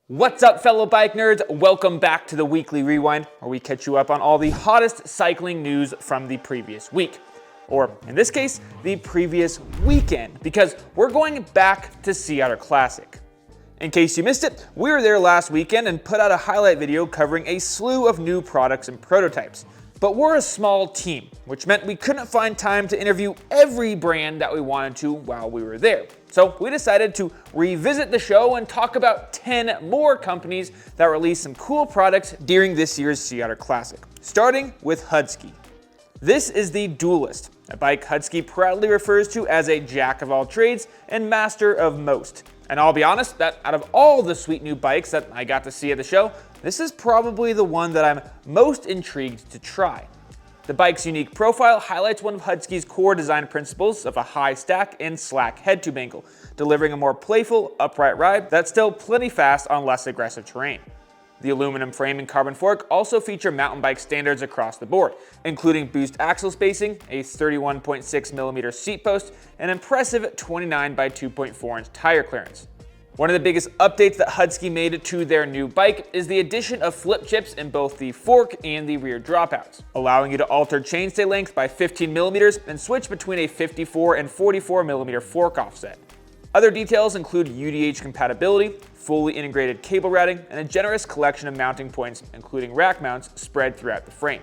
What's up, fellow bike nerds? Welcome back to the Weekly Rewind, where we catch you up on all the hottest cycling news from the previous week. Or, in this case, the previous weekend, because we're going back to Sea Otter Classic. In case you missed it, we were there last weekend and put out a highlight video covering a slew of new products and prototypes. But we're a small team, which meant we couldn't find time to interview every brand that we wanted to while we were there. So we decided to revisit the show and talk about 10 more companies that released some cool products during this year's Sea Otter Classic, starting with Hudski. This is the Duelist, a bike Hudski proudly refers to as a jack of all trades and master of most. And I'll be honest that out of all the sweet new bikes that I got to see at the show, this is probably the one that I'm most intrigued to try. The bike's unique profile highlights one of Hudski's core design principles of a high stack and slack head tube angle, delivering a more playful, upright ride that's still plenty fast on less aggressive terrain. The aluminum frame and carbon fork also feature mountain bike standards across the board, including boost axle spacing, a 31.6mm seat post, and impressive 29 by 2.4 inch tire clearance. One of the biggest updates that Hudski made to their new bike is the addition of flip chips in both the fork and the rear dropouts, allowing you to alter chainstay length by 15mm and switch between a 54 and 44mm fork offset. Other details include UDH compatibility, fully integrated cable routing, and a generous collection of mounting points, including rack mounts spread throughout the frame.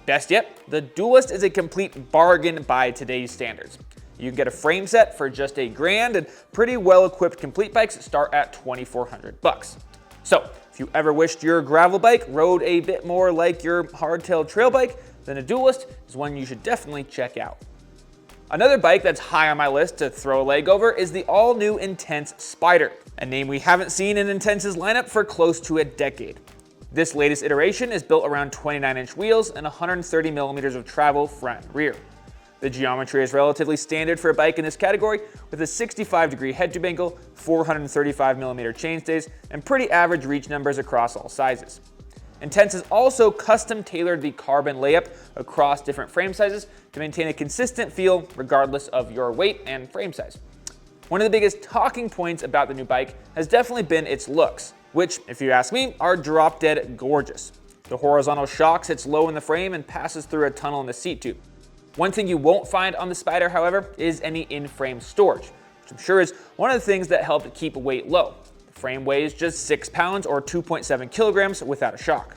Best yet, the Duelist is a complete bargain by today's standards. You can get a frame set for just $1,000, and pretty well-equipped complete bikes start at $2,400. So, if you ever wished your gravel bike rode a bit more like your hardtail trail bike, then a Duelist is one you should definitely check out. Another bike that's high on my list to throw a leg over is the all-new Intense Spider, a name we haven't seen in Intense's lineup for close to a decade. This latest iteration is built around 29-inch wheels and 130mm of travel front and rear. The geometry is relatively standard for a bike in this category, with a 65-degree head tube angle, 435mm chainstays, and pretty average reach numbers across all sizes. Intense has also custom tailored the carbon layup across different frame sizes to maintain a consistent feel regardless of your weight and frame size. One of the biggest talking points about the new bike has definitely been its looks, which, if you ask me, are drop-dead gorgeous. The horizontal shock sits low in the frame and passes through a tunnel in the seat tube. One thing you won't find on the Spider, however, is any in-frame storage, which I'm sure is one of the things that helped keep weight low. The frame weighs just 6 pounds or 2.7 kilograms without a shock.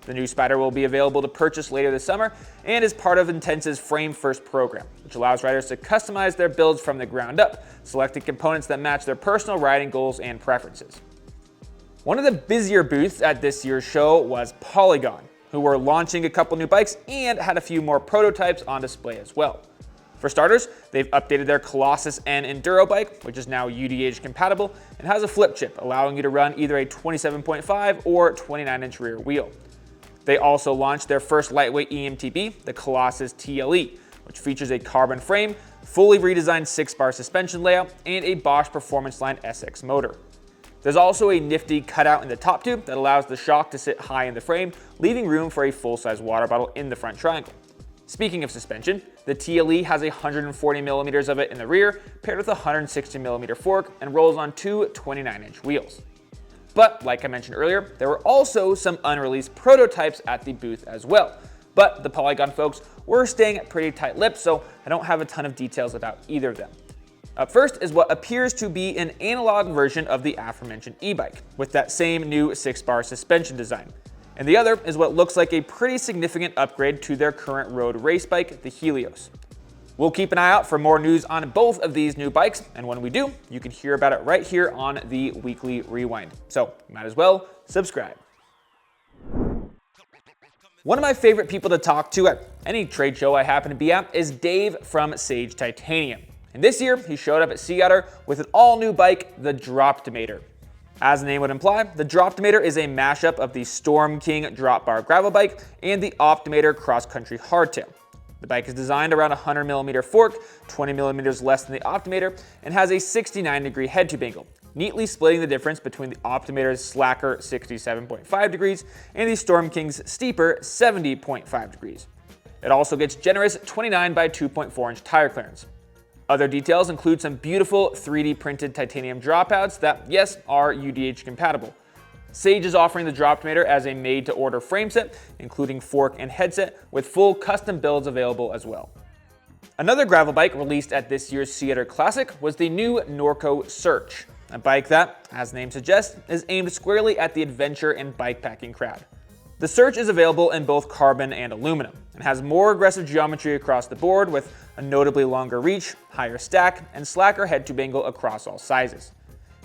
The new Spider will be available to purchase later this summer and is part of Intense's Frame First program, which allows riders to customize their builds from the ground up, selecting components that match their personal riding goals and preferences. One of the busier booths at this year's show was Polygon, who were launching a couple new bikes and had a few more prototypes on display as well. For starters, they've updated their Colossus N Enduro bike, which is now UDH compatible and has a flip chip, allowing you to run either a 27.5 or 29-inch rear wheel. They also launched their first lightweight EMTB, the Colossus TLE, which features a carbon frame, fully redesigned 6-bar suspension layout, and a Bosch Performance Line SX motor. There's also a nifty cutout in the top tube that allows the shock to sit high in the frame, leaving room for a full-size water bottle in the front triangle. Speaking of suspension, the TLE has 140mm of it in the rear, paired with a 160mm fork, and rolls on two 29-inch wheels. But, like I mentioned earlier, there were also some unreleased prototypes at the booth as well. But the Polygon folks were staying pretty tight-lipped, so I don't have a ton of details about either of them. Up first is what appears to be an analog version of the aforementioned e-bike, with that same new 6-bar suspension design. And the other is what looks like a pretty significant upgrade to their current road race bike, the Helios. We'll keep an eye out for more news on both of these new bikes, and when we do, you can hear about it right here on the Weekly Rewind. So, might as well subscribe. One of my favorite people to talk to at any trade show I happen to be at is Dave from Sage Titanium. And this year, he showed up at Sea Otter with an all-new bike, the Droptomator. As the name would imply, the Droptomator is a mashup of the Storm King drop bar gravel bike and the Optimator cross-country hardtail. The bike is designed around a 100mm fork, 20mm less than the Optimator, and has a 69-degree head tube angle, neatly splitting the difference between the Optimator's slacker 67.5 degrees and the Storm King's steeper 70.5 degrees. It also gets generous 29 by 2.4 inch tire clearance. Other details include some beautiful 3D printed titanium dropouts that, yes, are UDH compatible. Sage is offering the Droptomator as a made-to-order frame set, including fork and headset, with full custom builds available as well. Another gravel bike released at this year's Sea Otter Classic was the new Norco Search, a bike that, as the name suggests, is aimed squarely at the adventure and bikepacking crowd. The Search is available in both carbon and aluminum, and has more aggressive geometry across the board with a notably longer reach, higher stack, and slacker head tube angle across all sizes.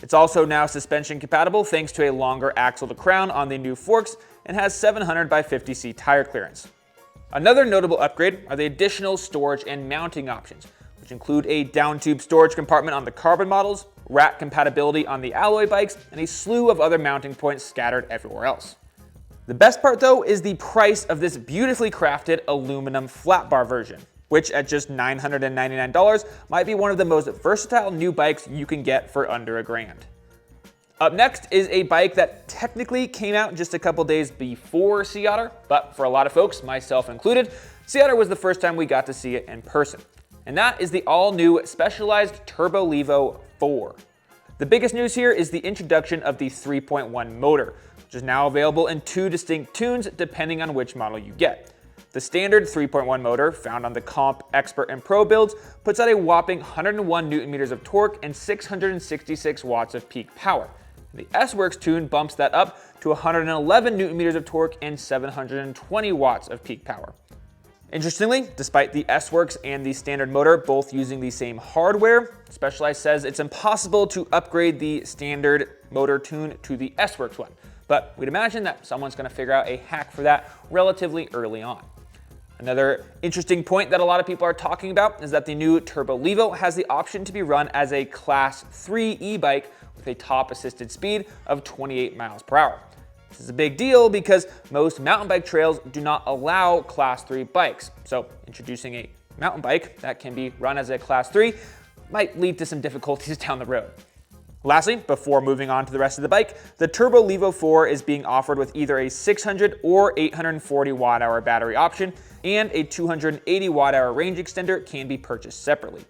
It's also now suspension compatible thanks to a longer axle to crown on the new forks and has 700 by 50C tire clearance. Another notable upgrade are the additional storage and mounting options, which include a down tube storage compartment on the carbon models, rack compatibility on the alloy bikes, and a slew of other mounting points scattered everywhere else. The best part though is the price of this beautifully crafted aluminum flat bar version, which at just $999 might be one of the most versatile new bikes you can get for under $1,000. Up next is a bike that technically came out just a couple days before Sea Otter, but for a lot of folks, myself included, Sea Otter was the first time we got to see it in person. And that is the all-new Specialized Turbo Levo 4. The biggest news here is the introduction of the 3.1 motor, which is now available in 2 distinct tunes depending on which model you get. The standard 3.1 motor, found on the Comp, Expert, and Pro builds, puts out a whopping 101 Nm of torque and 666 watts of peak power. The S-Works tune bumps that up to 111 Nm of torque and 720 watts of peak power. Interestingly, despite the S-Works and the standard motor both using the same hardware, Specialized says it's impossible to upgrade the standard motor tune to the S-Works one, but we'd imagine that someone's going to figure out a hack for that relatively early on. Another interesting point that a lot of people are talking about is that the new Turbo Levo has the option to be run as a Class 3 e-bike with a top assisted speed of 28 miles per hour. This is a big deal because most mountain bike trails do not allow Class 3 bikes, so introducing a mountain bike that can be run as a Class 3 might lead to some difficulties down the road. Lastly, before moving on to the rest of the bike, the Turbo Levo 4 is being offered with either a 600 or 840 watt-hour battery option, and a 280 watt-hour range extender can be purchased separately.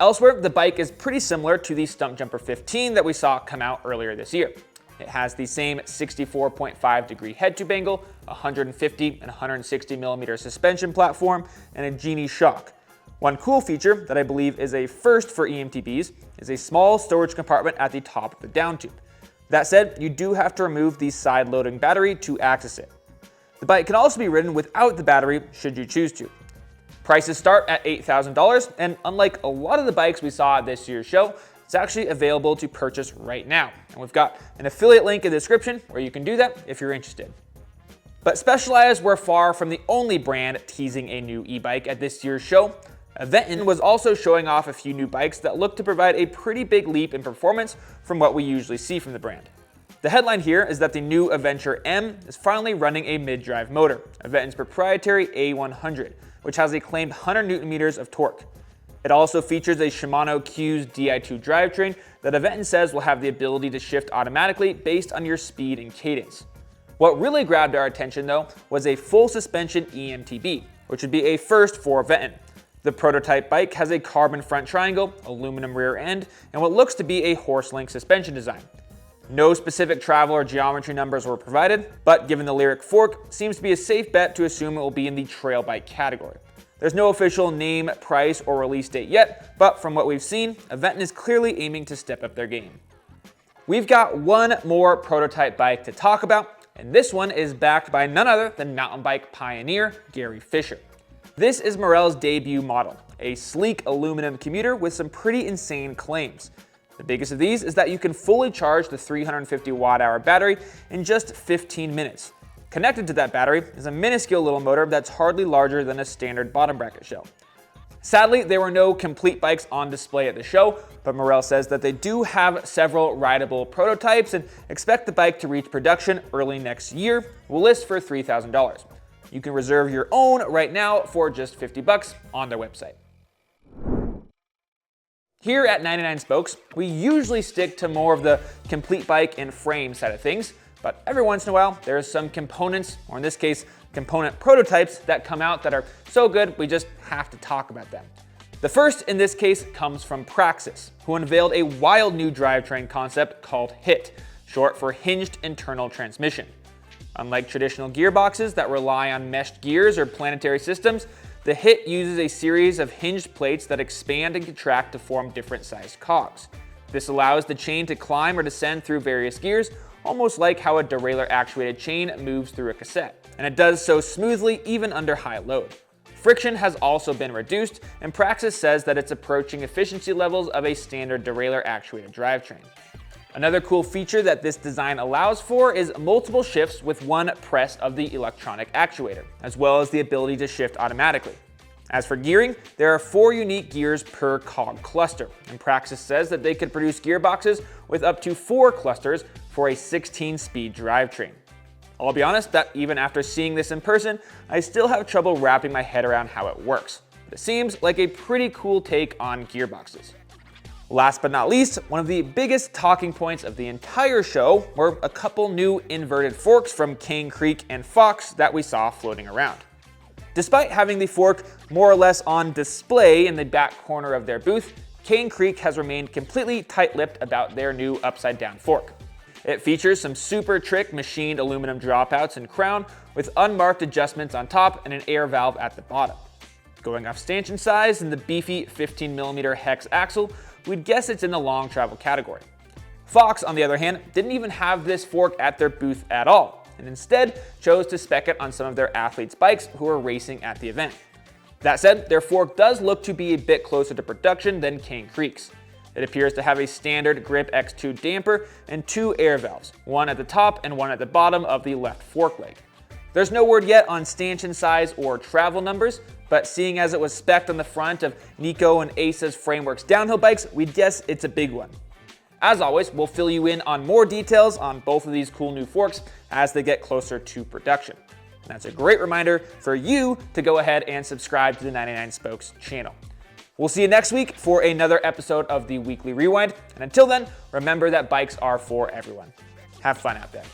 Elsewhere, the bike is pretty similar to the Stumpjumper 15 that we saw come out earlier this year. It has the same 64.5 degree head tube angle, 150 and 160 millimeter suspension platform, and a Genie shock. One cool feature that I believe is a first for EMTBs is a small storage compartment at the top of the down tube. That said, you do have to remove the side loading battery to access it. The bike can also be ridden without the battery should you choose to. Prices start at $8,000, and unlike a lot of the bikes we saw at this year's show, it's actually available to purchase right now. And we've got an affiliate link in the description where you can do that if you're interested. But Specialized were far from the only brand teasing a new e-bike at this year's show. Aventon was also showing off a few new bikes that look to provide a pretty big leap in performance from what we usually see from the brand. The headline here is that the new Adventure M is finally running a mid-drive motor, Aventon's proprietary A100, which has a claimed 100 Nm of torque. It also features a Shimano Q's Di2 drivetrain that Aventon says will have the ability to shift automatically based on your speed and cadence. What really grabbed our attention though was a full suspension EMTB, which would be a first for Aventon. The prototype bike has a carbon front triangle, aluminum rear end, and what looks to be a horse-link suspension design. No specific travel or geometry numbers were provided, but given the Lyric fork, seems to be a safe bet to assume it will be in the trail bike category. There's no official name, price, or release date yet, but from what we've seen, Aventon is clearly aiming to step up their game. We've got one more prototype bike to talk about, and this one is backed by none other than mountain bike pioneer Gary Fisher. This is Morelle's debut model, a sleek aluminum commuter with some pretty insane claims. The biggest of these is that you can fully charge the 350 watt-hour battery in just 15 minutes. Connected to that battery is a minuscule little motor that's hardly larger than a standard bottom bracket shell. Sadly, there were no complete bikes on display at the show, but Morelle says that they do have several rideable prototypes and expect the bike to reach production early next year. Will list for $3,000. You can reserve your own right now for just $50 on their website. Here at 99 Spokes, we usually stick to more of the complete bike and frame side of things, but every once in a while, there's some components, or in this case, component prototypes that come out that are so good, we just have to talk about them. The first in this case comes from Praxis, who unveiled a wild new drivetrain concept called HIT, short for hinged internal transmission. Unlike traditional gearboxes that rely on meshed gears or planetary systems, the HIT uses a series of hinged plates that expand and contract to form different sized cogs. This allows the chain to climb or descend through various gears, almost like how a derailleur actuated chain moves through a cassette, and it does so smoothly even under high load. Friction has also been reduced, and Praxis says that it's approaching efficiency levels of a standard derailleur actuated drivetrain. Another cool feature that this design allows for is multiple shifts with one press of the electronic actuator, as well as the ability to shift automatically. As for gearing, there are 4 unique gears per cog cluster, and Praxis says that they could produce gearboxes with up to 4 clusters for a 16-speed drivetrain. I'll be honest that even after seeing this in person, I still have trouble wrapping my head around how it works. But it seems like a pretty cool take on gearboxes. Last but not least, one of the biggest talking points of the entire show were a couple new inverted forks from Cane Creek and Fox that we saw floating around. Despite having the fork more or less on display in the back corner of their booth, Cane Creek has remained completely tight-lipped about their new upside-down fork. It features some super trick machined aluminum dropouts and crown with unmarked adjustments on top and an air valve at the bottom. Going off stanchion size and the beefy 15mm hex axle, we'd guess it's in the long travel category. Fox, on the other hand, didn't even have this fork at their booth at all, and instead chose to spec it on some of their athletes' bikes who are racing at the event. That said, their fork does look to be a bit closer to production than Cane Creek's. It appears to have a standard Grip X2 damper and 2 air valves, one at the top and one at the bottom of the left fork leg. There's no word yet on stanchion size or travel numbers, but seeing as it was spec'd on the front of Nico and Asa's Frameworks downhill bikes, we'd guess it's a big one. As always, we'll fill you in on more details on both of these cool new forks as they get closer to production. And that's a great reminder for you to go ahead and subscribe to the 99 Spokes channel. We'll see you next week for another episode of the Weekly Rewind, and until then, remember that bikes are for everyone. Have fun out there.